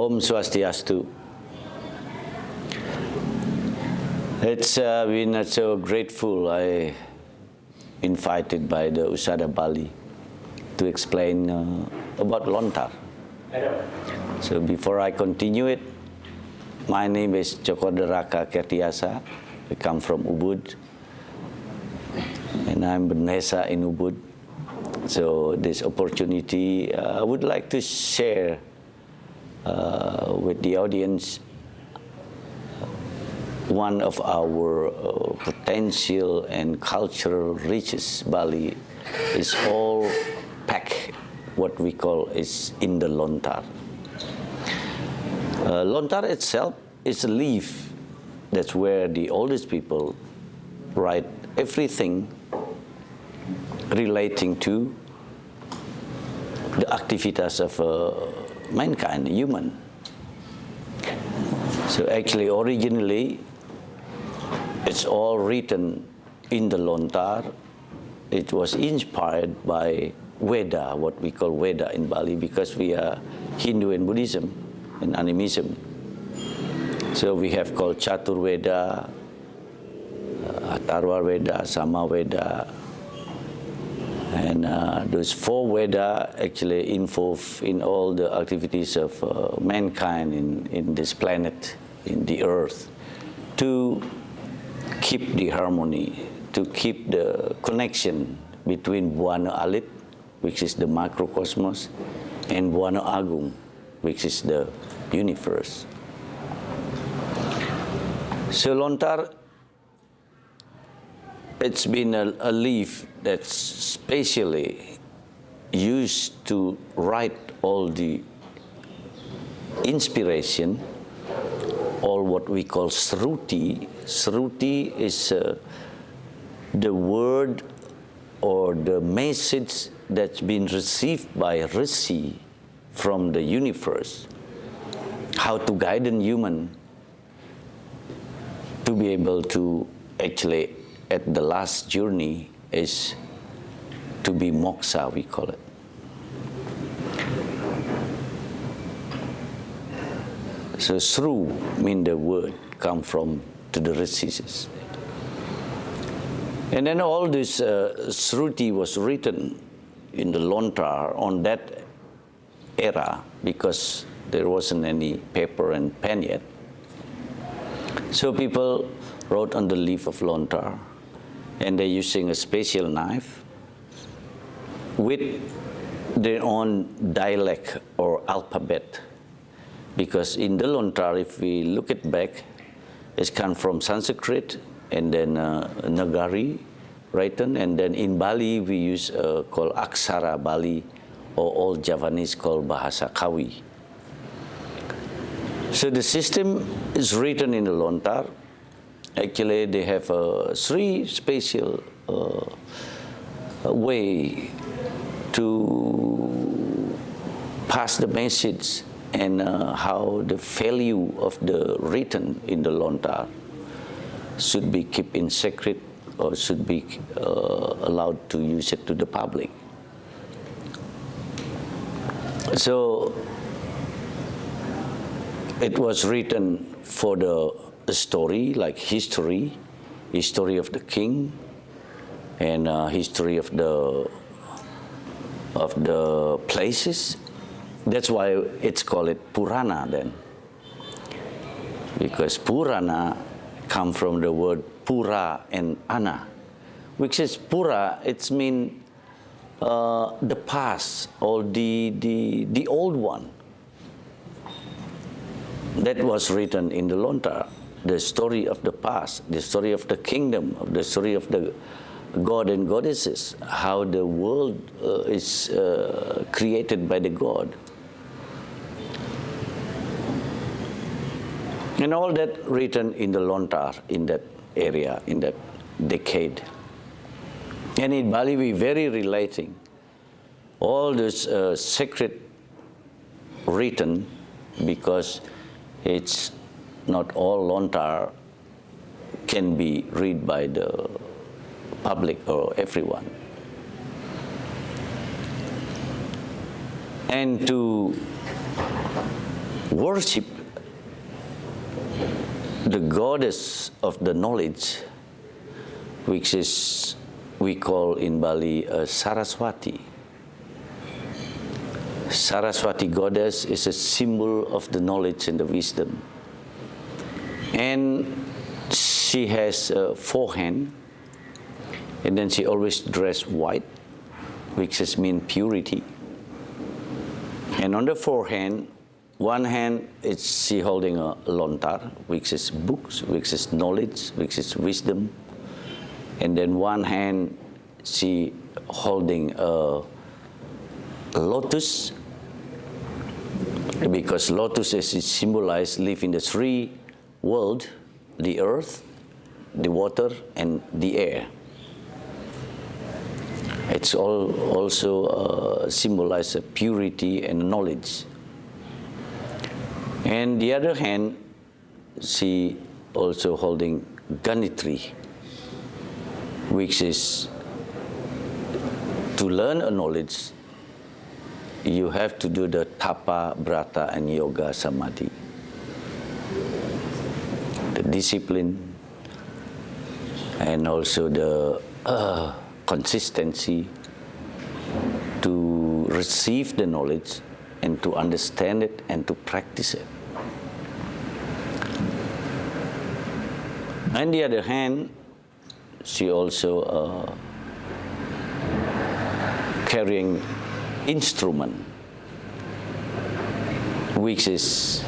Om Swastiastu. It's been so grateful I invited by the Usada Bali to explain about Lontar. So before I continue it, my name is Tjok Raka Kerthayasa. I come from Ubud, and I'm Balinese in Ubud. So this opportunity, I would like to share with the audience one of our potential and cultural riches. Bali is all packed, what we call is in the Lontar. Lontar itself is a leaf. That's where the oldest people write everything relating to the activities of mankind, human. So actually, originally, it's all written in the Lontar. It was inspired by Veda, what we call Veda in Bali, because we are Hindu and Buddhism and animism. So we have called Chatur Veda, Atharva Veda, Sama Veda, and those four Veda actually involve in all the activities of mankind in this planet, in the earth, to keep the harmony, to keep the connection between Buana Alit, which is the macrocosmos, and Buana Agung, which is the universe. So Lontar, it's been a leaf that's specially used to write all the inspiration, all what we call sruti. Sruti is the word or the message that's been received by Rishi from the universe, how to guide a human to be able to actually, at the last journey, is to be moksha, we call it. So sru mean the word come from to the rishis. And then all this sruti was written in the Lontar on that era because there wasn't any paper and pen yet. So people wrote on the leaf of Lontar, and they're using a special knife with their own dialect or alphabet. Because in the Lontar, if we look it back, it's come from Sanskrit and then Nagari written, and then in Bali we use called Aksara Bali, or Old Javanese called Bahasa Kawi. So the system is written in the Lontar. Actually, they have three special way to pass the message and how the value of the written in the Lontar should be kept in secret or should be allowed to use it to the public. So it was written for the story, like history of the king, and history of the places. That's why it's called it Purana then, because Purana come from the word Pura and Ana, which is Pura. It's mean the past or the old one. That was written in the Lontar, the story of the past, the story of the kingdom, the story of the god and goddesses, how the world is created by the god. And all that written in the Lontar, in that area, in that decade. And in Bali, we very relating. All this sacred written, because it's not all Lontar can be read by the public or everyone. And to worship the goddess of the knowledge, which is, we call in Bali, Saraswati. Saraswati goddess is a symbol of the knowledge and the wisdom. And she has 4 hands, and then she always dressed white, which is mean purity. And on the 4 hand, one hand is she holding a lontar, which is books, which is knowledge, which is wisdom. And then one hand she holding a lotus, because lotus is symbolized live in the 3 world, the earth, the water, and the air. It's also symbolizes purity and knowledge. And the other hand, she also holding Ganitri, which is to learn a knowledge, you have to do the tapa, brata, and yoga samadhi. The discipline and also the consistency to receive the knowledge and to understand it and to practice it. On the other hand, she also carrying instrument, which is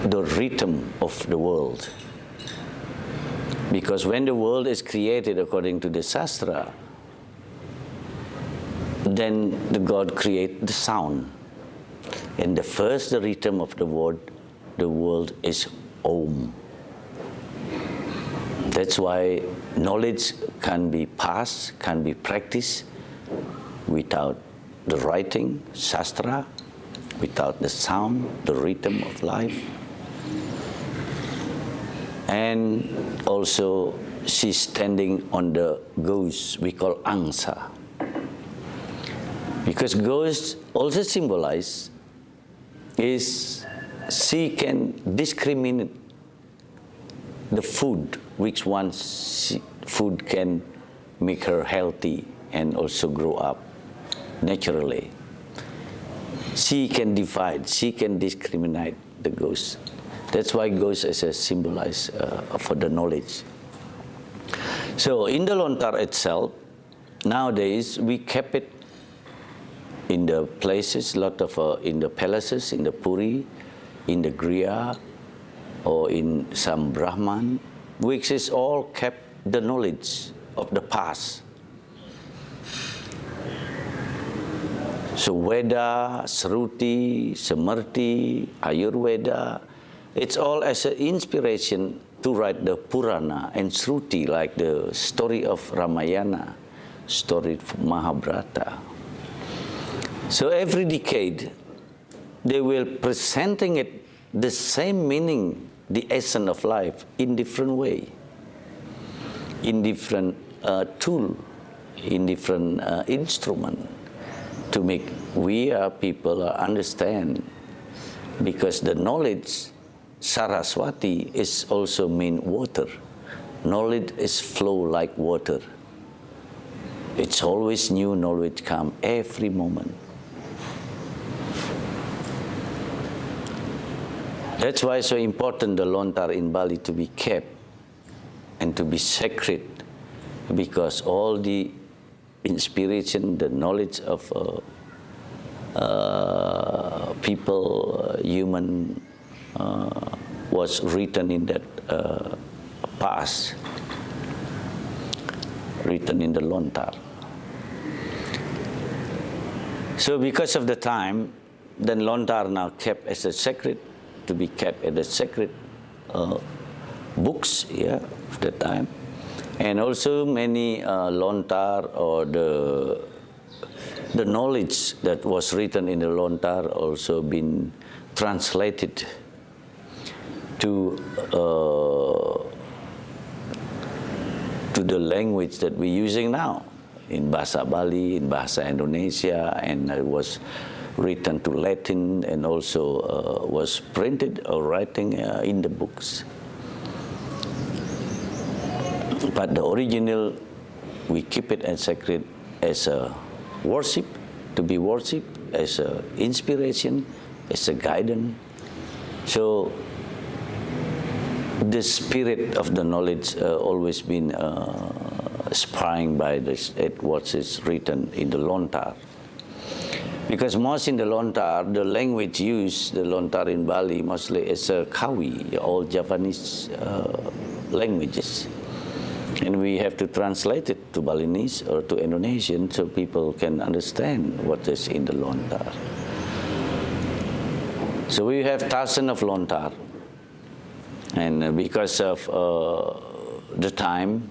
the rhythm of the world. Because when the world is created according to the Shastra, then the God create the sound. And the rhythm of the world is Om. That's why knowledge can be passed, can be practiced without the writing, Shastra, without the sound, the rhythm of life. And also she's standing on the ghost we call Angsa. Because ghost also symbolize is she can discriminate the food, which food can make her healthy and also grow up naturally. She can divide, she can discriminate the ghost. That's why ghost is a symbolize for the knowledge. So in the Lontar itself, nowadays we kept it in the places, lot of in the palaces, in the Puri, in the Griya, or in some Brahman, which is all kept the knowledge of the past. So Veda, Shruti, Smriti, Ayurveda, it's all as an inspiration to write the Purana and Shruti, like the story of Ramayana, story of Mahabharata. So every decade, they will presenting it the same meaning, the essence of life, in different way, in different tool, in different instrument, to make we people understand. Because the knowledge, Saraswati, is also mean water. Knowledge is flow like water. It's always new knowledge come every moment. That's why it's so important the Lontar in Bali to be kept and to be sacred, because all the inspiration, the knowledge of people, human, was written in that past, written in the Lontar. So because of the time, then Lontar now kept as a sacred, to be kept as a sacred books, of the time. And also many Lontar or the knowledge that was written in the Lontar also been translated to the language that we're using now, in Bahasa Bali, in Bahasa Indonesia, and it was written to Latin and also was printed or writing in the books. But the original, we keep it as sacred, as a worship, to be worshipped, as a inspiration, as a guidance. So the spirit of the knowledge always been inspired by this, what is written in the Lontar. Because most in the Lontar, the language used, the Lontar in Bali, mostly is a Kawi, all Javanese languages. And we have to translate it to Balinese or to Indonesian so people can understand what is in the Lontar. So we have thousands of Lontar. And because of the time,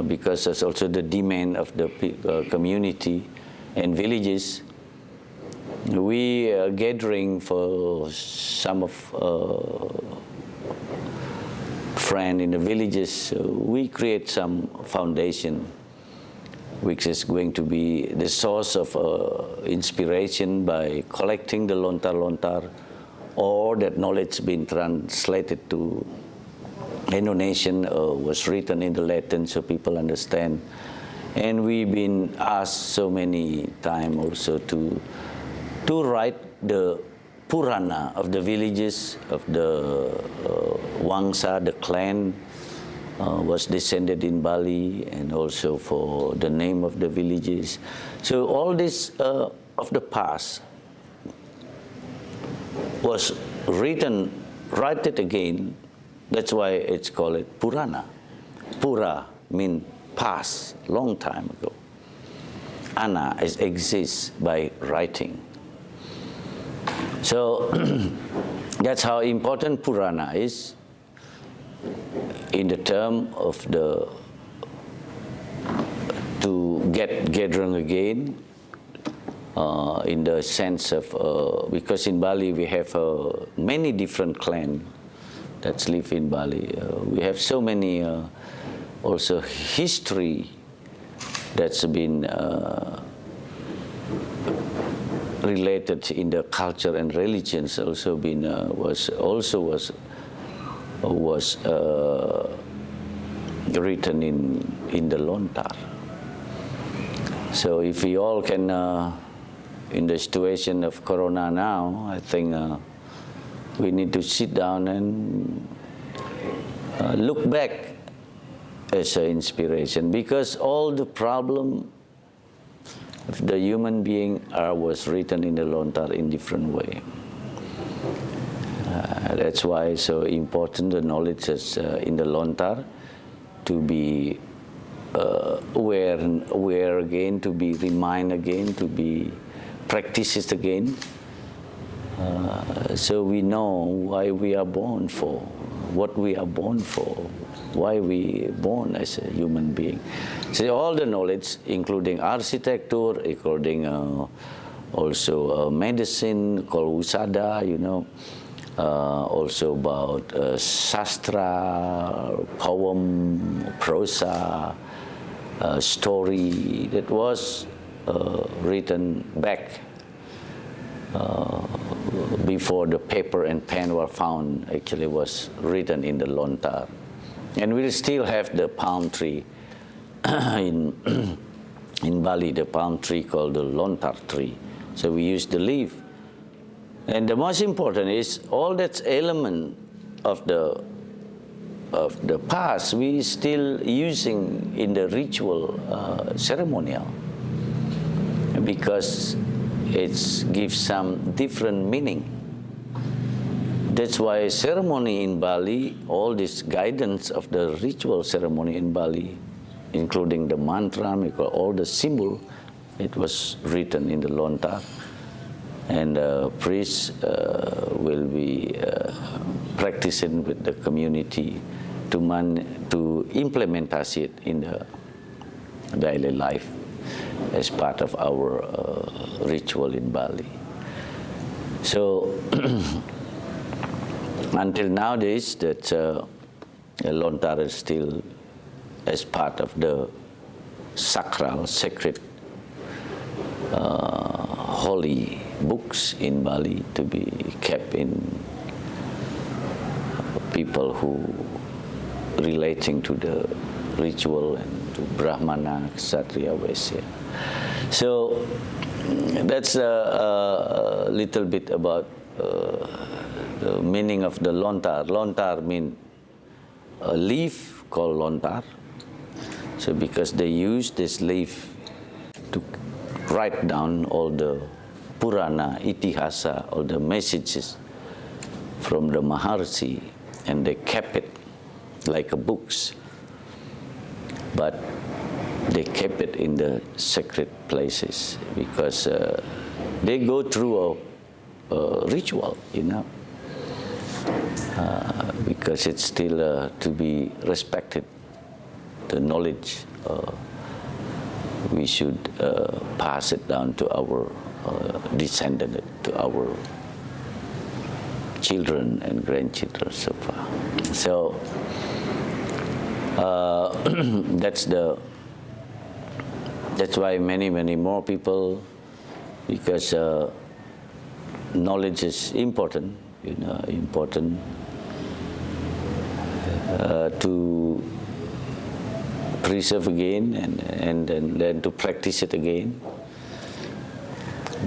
because of also the demand of the community and villages, we are gathering for some of friends in the villages. We create some foundation which is going to be the source of inspiration by collecting the Lontar or that knowledge being translated to Indonesian was written in the Latin so people understand. And we've been asked so many times also to write the Purana of the villages, of the Wangsa, the clan was descended in Bali, and also for the name of the villages. So all this of the past was written, write it again. That's why it's called Purana. Pura means past, long time ago. Ana exists by writing. So that's how important Purana is in the term of the to get gathering again in the sense of because in Bali we have many different clans that live in Bali. We have so many also history that's been related in the culture and religions also been was written in the Lontar. So if we all can in the situation of Corona now, I think we need to sit down and look back as an inspiration, because all the problem of the human being was written in the Lontar in different way. That's why it's so important the knowledge is in the Lontar to be aware again, to be remind again, to be practiced again. So we know why we are born for, what we are born for, why we are born as a human being. So all the knowledge, including architecture, including also medicine called Usada, you know, also about sastra, poem, prosa, story that was written back before the paper and pen were found, actually was written in the Lontar. And we still have the palm tree in Bali, the palm tree called the Lontar tree. So we use the leaf. And the most important is all that element of the past we still using in the ritual ceremonial, because it gives some different meaning. That's why ceremony in Bali, all this guidance of the ritual ceremony in Bali, including the mantra, all the symbol, it was written in the Lontar. And priests will be practicing with the community to implement it in the daily life as part of our ritual in Bali. So until nowadays, that Lontar is still as part of the sacred, holy books in Bali to be kept in people who relating to the ritual and to Brahmana, Kshatriya, Vaishya. So that's a little bit about the meaning of the Lontar. Lontar means a leaf called Lontar. So because they use this leaf to write down all the Purana, Itihasa, all the messages from the Maharshi, and they kept it like a books. But they kept it in the sacred places because they go through a ritual, you know, because it's still to be respected. The knowledge, we should pass it down to our descendants, to our children and grandchildren so far. So that's why many more people, because knowledge is important, you know, important to preserve again and then to practice it again,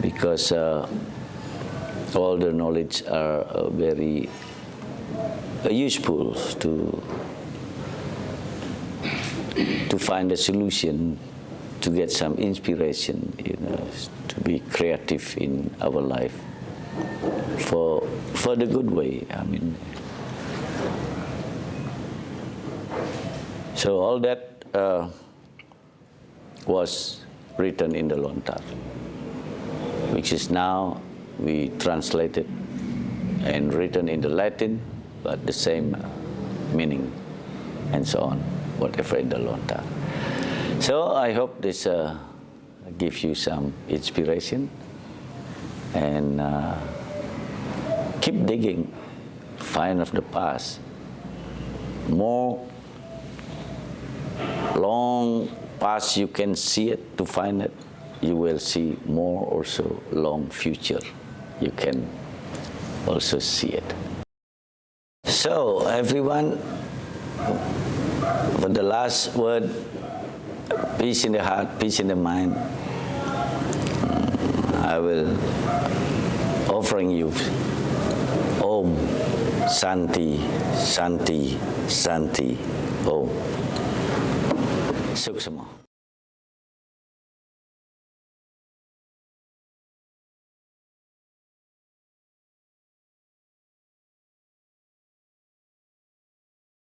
because all the knowledge are very useful to find a solution, to get some inspiration, you know, to be creative in our life for the good way. I mean, so all that was written in the Lontar, which is now we translated and written in the Latin, but the same meaning and so on, whatever in the Lontar. So I hope this gives you some inspiration, and keep digging, find of the past. More long past you can see it, to find it, you will see more also long future. You can also see it. So everyone, for the last word, peace in the heart, peace in the mind, I will offering you Om Santi, Santi, Santi, Om. Sukshama.